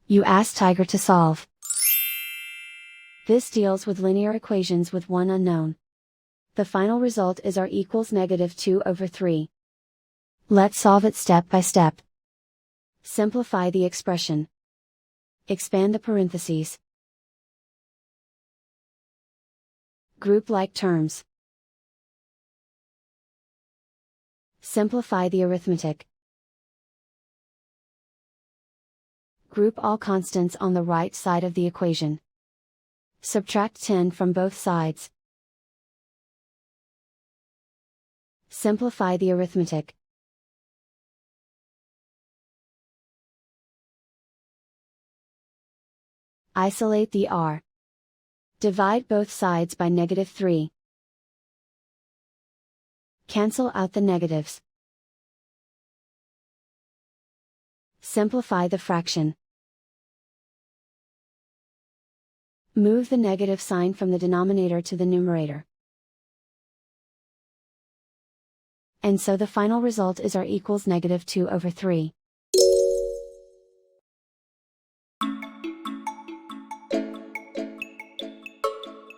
You ask Tiger to solve. This deals with linear equations with one unknown. The final result is r equals -2/3. Let's solve it step by step. Simplify the expression. Expand the parentheses. Group like terms. Simplify the arithmetic. Group all constants on the right side of the equation. Subtract 10 from both sides. Simplify the arithmetic. Isolate the r. Divide both sides by -3. Cancel out the negatives. Simplify the fraction. Move the negative sign from the denominator to the numerator. And so the final result is r equals -2/3.